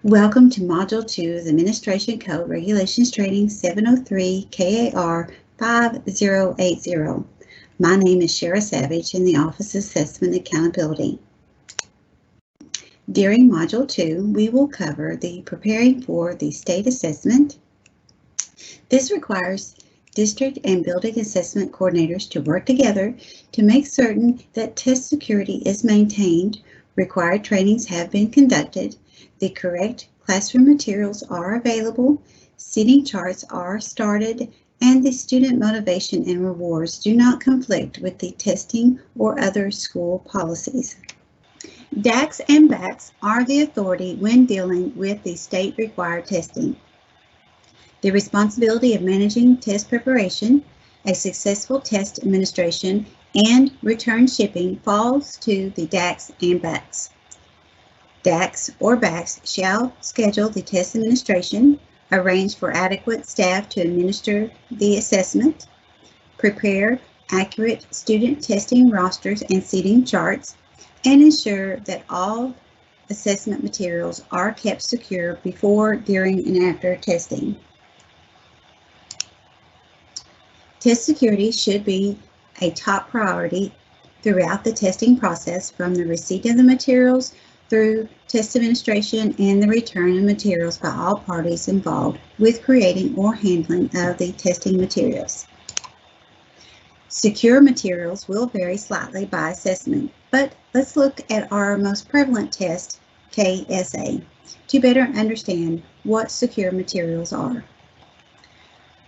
Welcome to Module 2 of the Administration Code Regulations Training 703 KAR 5080. My name is Shara Savage in the Office of Assessment Accountability. During Module 2, we will cover the preparing for the state assessment. This requires district and building assessment coordinators to work together to make certain that test security is maintained, required trainings have been conducted, the correct classroom materials are available, seating charts are started, and the student motivation and rewards do not conflict with the testing or other school policies. DACs and BACs are the authority when dealing with the state-required testing. The responsibility of managing test preparation, a successful test administration, and return shipping falls to the DACs and BACs. DACs or BACs shall schedule the test administration, arrange for adequate staff to administer the assessment, prepare accurate student testing rosters and seating charts, and ensure that all assessment materials are kept secure before, during, and after testing. Test security should be a top priority throughout the testing process, from the receipt of the materials through test administration and the return of materials by all parties involved with creating or handling of the testing materials. Secure materials will vary slightly by assessment, but let's look at our most prevalent test, KSA, to better understand what secure materials are.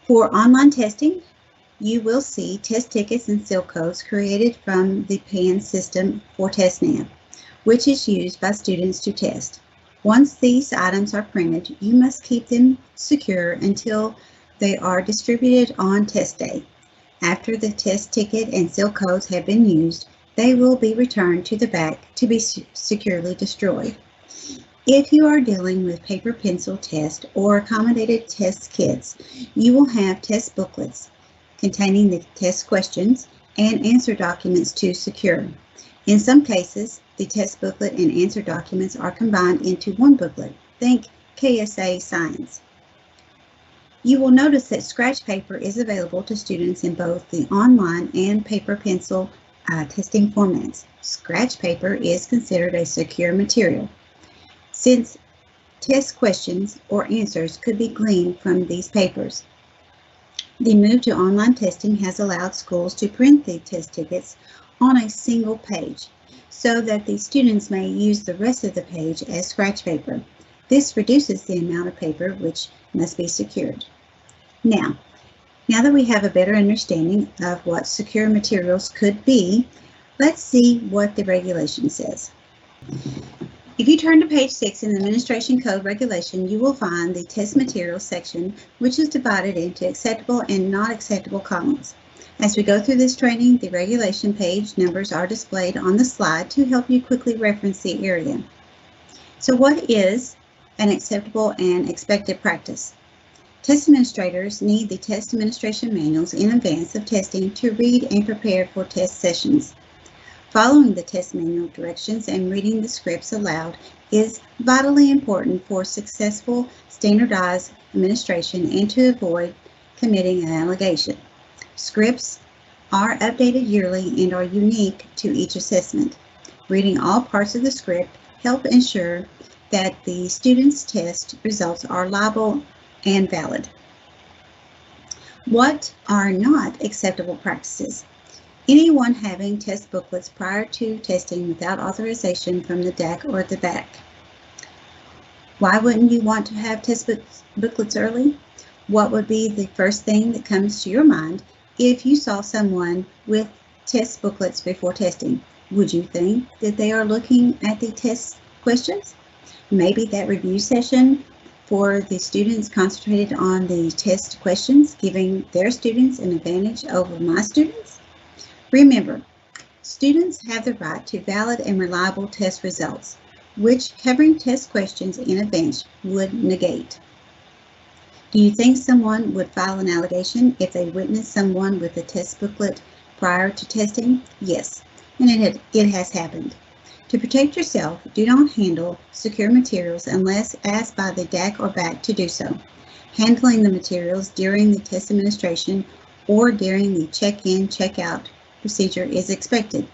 For online testing, you will see test tickets and seal codes created from the PAN system for TestNav, which is used by students to test. Once these items are printed, you must keep them secure until they are distributed on test day. After the test ticket and seal codes have been used, they will be returned to the BAC to be securely destroyed. If you are dealing with paper pencil test or accommodated test kits, you will have test booklets containing the test questions and answer documents to secure. In some cases, the test booklet and answer documents are combined into one booklet. Think KSA Science. You will notice that scratch paper is available to students in both the online and paper pencil testing formats. Scratch paper is considered a secure material, since test questions or answers could be gleaned from these papers. The move to online testing has allowed schools to print the test tickets on a single page so that the students may use the rest of the page as scratch paper. This reduces the amount of paper which must be secured. Now that we have a better understanding of what secure materials could be, let's see what the regulation says. If you turn to page 6 in the Administration Code Regulation, you will find the Test Materials section, which is divided into acceptable and not acceptable columns. As we go through this training, the regulation page numbers are displayed on the slide to help you quickly reference the area. So what is an acceptable and expected practice? Test administrators need the test administration manuals in advance of testing to read and prepare for test sessions. Following the test manual directions and reading the scripts aloud is vitally important for successful standardized administration and to avoid committing an allegation. Scripts are updated yearly and are unique to each assessment. Reading all parts of the script help ensure that the student's test results are reliable and valid. What are not acceptable practices? Anyone having test booklets prior to testing without authorization from the DAC or the BAC. Why wouldn't you want to have test booklets early? What would be the first thing that comes to your mind if you saw someone with test booklets before testing? Would you think that they are looking at the test questions? Maybe that review session for the students concentrated on the test questions, giving their students an advantage over my students? Remember, students have the right to valid and reliable test results, which covering test questions in advance would negate. Do you think someone would file an allegation if they witnessed someone with a test booklet prior to testing? Yes, and it has happened. To protect yourself, do not handle secure materials unless asked by the DAC or BAC to do so. Handling the materials during the test administration or during the check-in, check-out procedure is expected.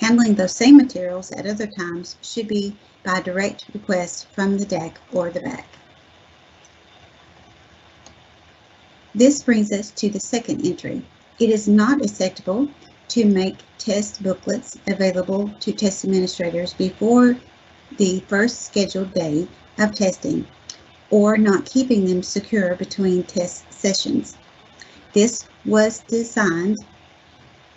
Handling those same materials at other times should be by direct request from the DAC or the BAC. This brings us to the second entry. It is not acceptable to make test booklets available to test administrators before the first scheduled day of testing, or not keeping them secure between test sessions. This was designed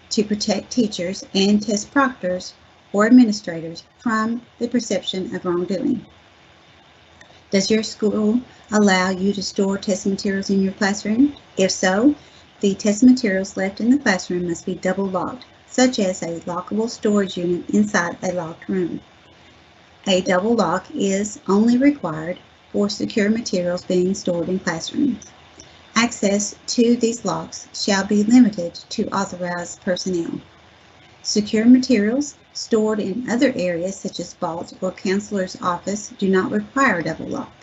to protect teachers and test proctors or administrators from the perception of wrongdoing. Does your school allow you to store test materials in your classroom? If so, the test materials left in the classroom must be double locked, such as a lockable storage unit inside a locked room. A double lock is only required for secure materials being stored in classrooms. Access to these locks shall be limited to authorized personnel. Secure materials stored in other areas such as vaults or counselor's office do not require a double lock.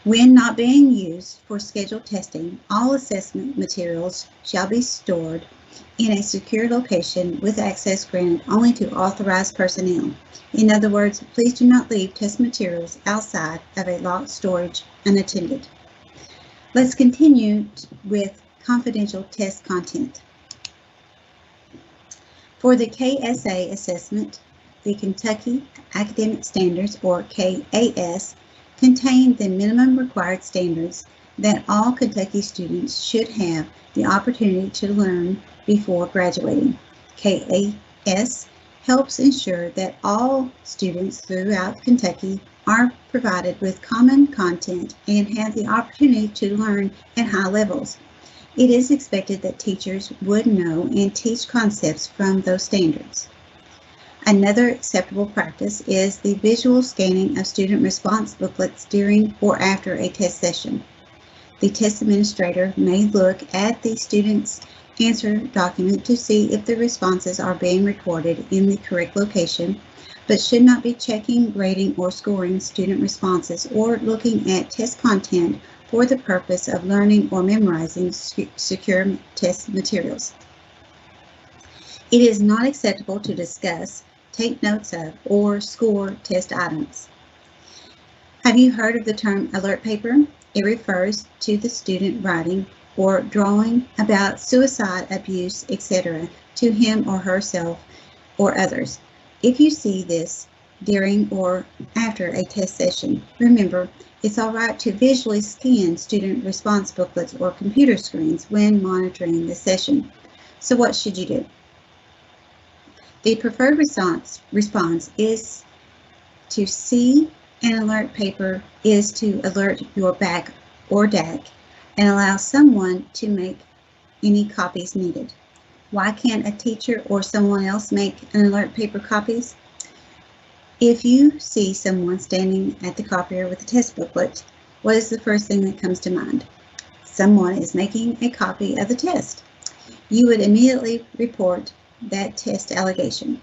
When not being used for scheduled testing, all assessment materials shall be stored in a secure location with access granted only to authorized personnel. In other words, please do not leave test materials outside of a locked storage unattended. Let's continue with confidential test content. For the KSA assessment, the Kentucky Academic Standards, or KAS, contain the minimum required standards that all Kentucky students should have the opportunity to learn before graduating. KAS helps ensure that all students throughout Kentucky are provided with common content and have the opportunity to learn at high levels. It is expected that teachers would know and teach concepts from those standards. Another acceptable practice is the visual scanning of student response booklets during or after a test session. The test administrator may look at the student's answer document to see if the responses are being recorded in the correct location, but should not be checking, grading, or scoring student responses or looking at test content for the purpose of learning or memorizing secure test materials. It is not acceptable to discuss, take notes of, or score test items. Have you heard of the term alert paper? It refers to the student writing or drawing about suicide, abuse, etc. to him or herself or others. If you see this during or after a test session, remember, it's all right to visually scan student response booklets or computer screens when monitoring the session. So what should you do? The preferred response is to see an alert paper is to alert your BAC or DAC and allow someone to make any copies needed. Why can't a teacher or someone else make an alert paper copies? If you see someone standing at the copier with a test booklet, what is the first thing that comes to mind? Someone is making a copy of the test. You would immediately report that test allegation.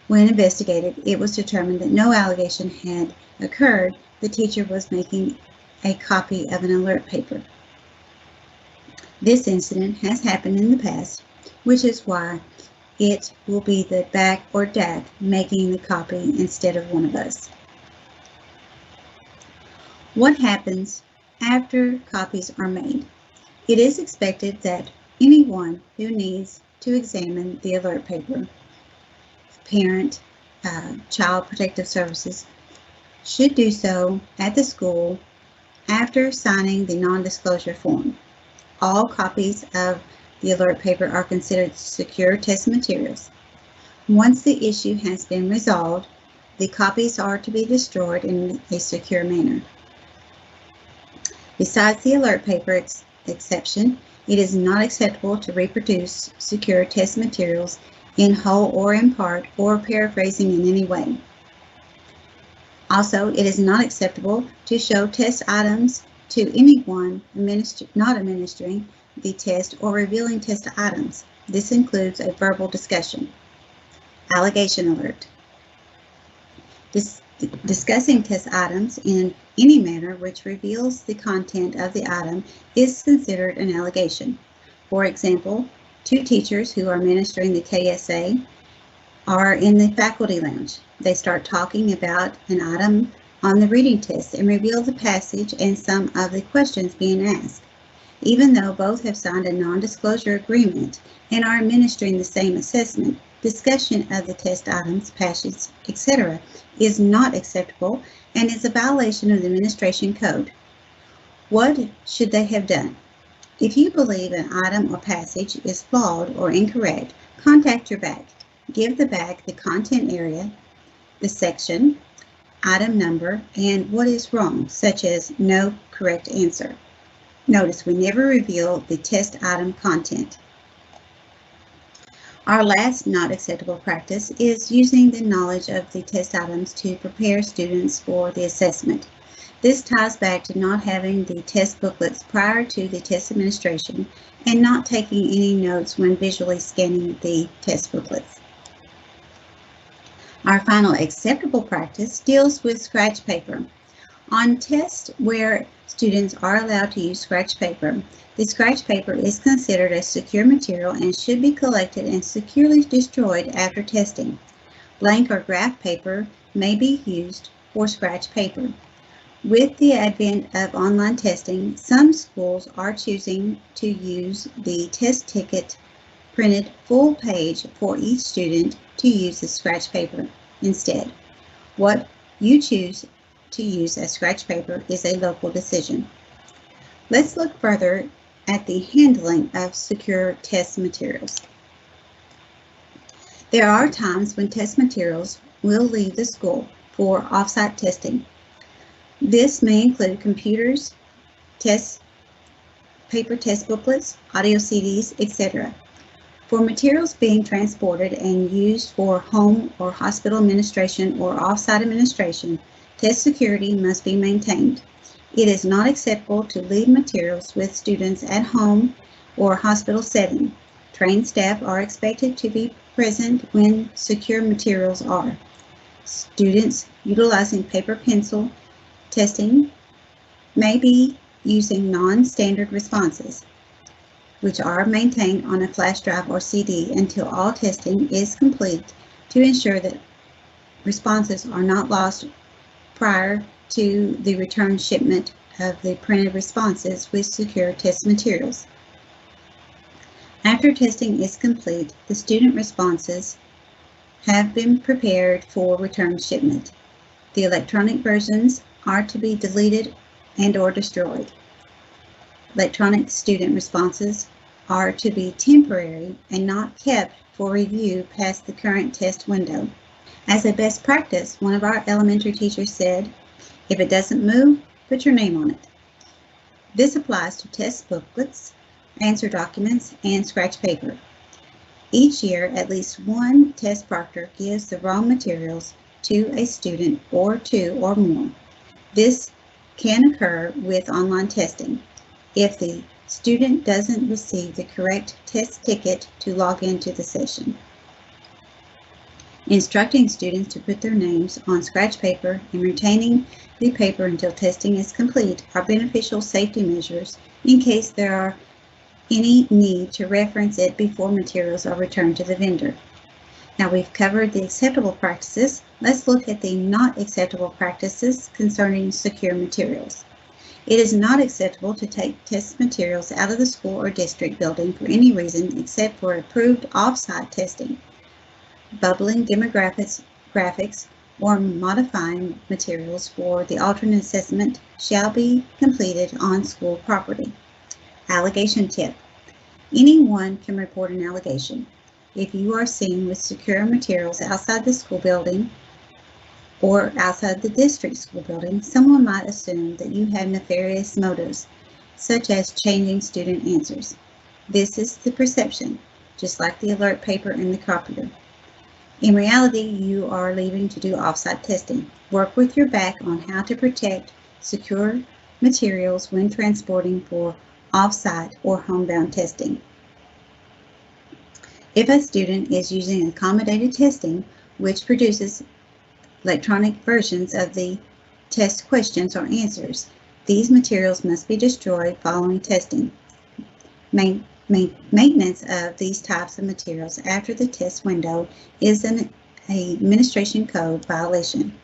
When investigated, it was determined that no allegation had occurred. The teacher was making a copy of an alert paper. This incident has happened in the past, which is why it will be the BAC or DAC making the copy instead of one of us. What happens after copies are made? It is expected that anyone who needs to examine the alert paper, parent, Child Protective Services, should do so at the school after signing the non-disclosure form. All copies of the alert paper are considered secure test materials. Once the issue has been resolved, the copies are to be destroyed in a secure manner. Besides the alert paper exception, it is not acceptable to reproduce secure test materials in whole or in part or paraphrasing in any way. Also, it is not acceptable to show test items to anyone not administering the test or revealing test items. This includes a verbal discussion. Allegation alert. Discussing test items in any manner which reveals the content of the item is considered an allegation. For example, two teachers who are administering the KSA are in the faculty lounge. They start talking about an item on the reading test and reveal the passage and some of the questions being asked. Even though both have signed a non-disclosure agreement and are administering the same assessment, discussion of the test items, passage, etc. is not acceptable and is a violation of the administration code. What should they have done? If you believe an item or passage is flawed or incorrect, contact your BAC. Give the BAC the content area, the section, item number, and what is wrong, such as no correct answer. Notice we never reveal the test item content. Our last not acceptable practice is using the knowledge of the test items to prepare students for the assessment. This ties back to not having the test booklets prior to the test administration and not taking any notes when visually scanning the test booklets. Our final acceptable practice deals with scratch paper. On tests where students are allowed to use scratch paper, the scratch paper is considered a secure material and should be collected and securely destroyed after testing. Blank or graph paper may be used for scratch paper. With the advent of online testing, some schools are choosing to use the test ticket printed full page for each student to use as scratch paper instead. What you choose to use as scratch paper is a local decision. Let's look further at the handling of secure test materials. There are times when test materials will leave the school for off-site testing. This may include computers, paper test booklets, audio CDs, etc. For materials being transported and used for home or hospital administration or off-site administration, test security must be maintained. It is not acceptable to leave materials with students at home or hospital setting. Trained staff are expected to be present when secure materials are. Students utilizing paper pencil testing may be using non-standard responses, which are maintained on a flash drive or CD until all testing is complete to ensure that responses are not lost prior to the return shipment of the printed responses with secure test materials. After testing is complete, the student responses have been prepared for return shipment. The electronic versions are to be deleted and/or destroyed. Electronic student responses are to be temporary and not kept for review past the current test window. As a best practice, one of our elementary teachers said, "If it doesn't move, put your name on it." This applies to test booklets, answer documents, and scratch paper. Each year, at least one test proctor gives the wrong materials to a student or two or more. This can occur with online testing. If the student doesn't receive the correct test ticket to log into the session. Instructing students to put their names on scratch paper and retaining the paper until testing is complete are beneficial safety measures in case there are any need to reference it before materials are returned to the vendor. Now we've covered the acceptable practices. Let's look at the not acceptable practices concerning secure materials. It is not acceptable to take test materials out of the school or district building for any reason except for approved off-site testing. Bubbling demographics, graphics, or modifying materials for the alternate assessment shall be completed on school property. Allegation tip. Anyone can report an allegation. If you are seen with secure materials outside the school building or outside the district school building, someone might assume that you have nefarious motives, such as changing student answers. This is the perception, just like the alert paper and the copier. In reality, you are leaving to do off-site testing. Work with your BAC on how to protect secure materials when transporting for off-site or homebound testing. If a student is using accommodated testing, which produces electronic versions of the test questions or answers. These materials must be destroyed following testing. Maintenance of these types of materials after the test window is an administration code violation.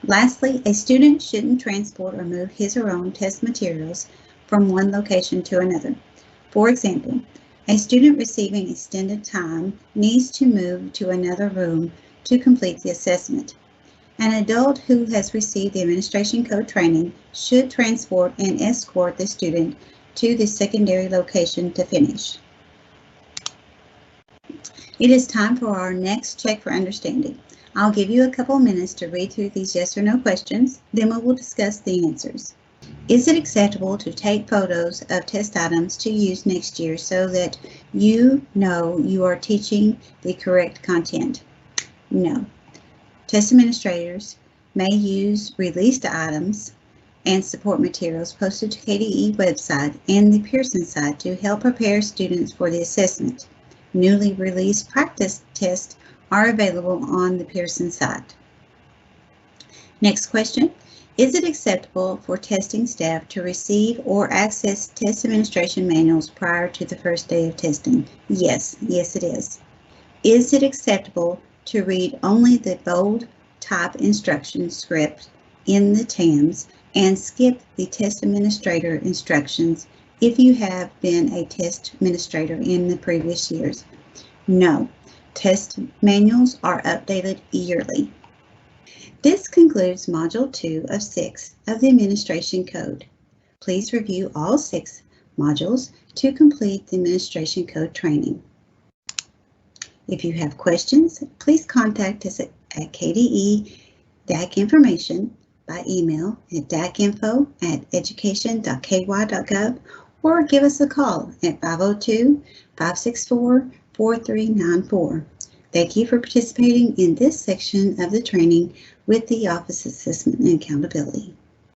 Lastly, a student shouldn't transport or move his or her own test materials from one location to another. For example, a student receiving extended time needs to move to another room to complete the assessment. An adult who has received the administration code training should transport and escort the student to the secondary location to finish. It is time for our next check for understanding. I'll give you a couple minutes to read through these yes or no questions, then we will discuss the answers. Is it acceptable to take photos of test items to use next year so that you know you are teaching the correct content? No. Test administrators may use released items and support materials posted to KDE website and the Pearson site to help prepare students for the assessment. Newly released practice tests are available on the Pearson site. Next question. Is it acceptable for testing staff to receive or access test administration manuals prior to the first day of testing? Yes, it is. Is it acceptable to read only the bold type instruction script in the TAMs and skip the test administrator instructions if you have been a test administrator in the previous years? No. Test manuals are updated yearly. This concludes Module 2 of 6 of the Administration Code. Please review all 6 modules to complete the Administration Code training. If you have questions, please contact us at KDE DAC Information by email at dacinfo@education.ky.gov or give us a call at 502-564-4394. Thank you for participating in this section of the training with the Office of Assessment and Accountability.